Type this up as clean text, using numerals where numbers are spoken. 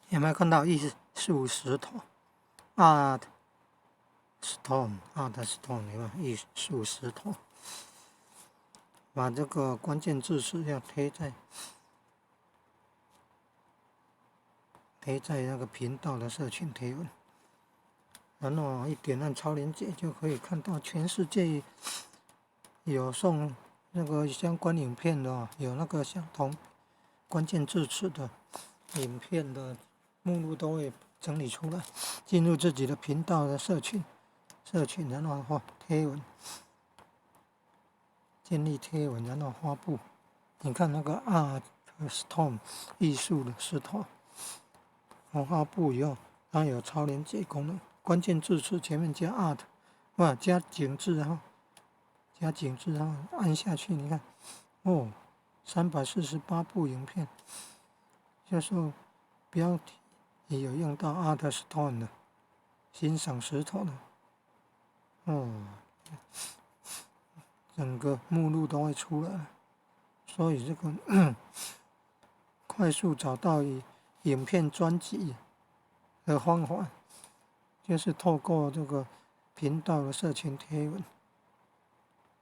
有没有看到艺术石头 ？Art Stone，Art Stone， 有没有艺术石头？把这个关键字词要贴在那个频道的社群贴文，然后一点按超连结就可以看到全世界有送那个相关影片的，有那个相同关键字词的影片的目录都会整理出来，进入自己的频道的社群，然后贴文，建立贴文，然后发布。你看那个 Art Stone 艺术的石头，发布以后，它有超连结功能，关键字词前面加 Art， 加井字，然后按下去，你看，哦，348部影片，就是标题也有用到 Art Stone 的，欣赏石头的，整个目录都会出来，所以这个快速找到影片专辑的方法，就是透过这个频道的社群贴文。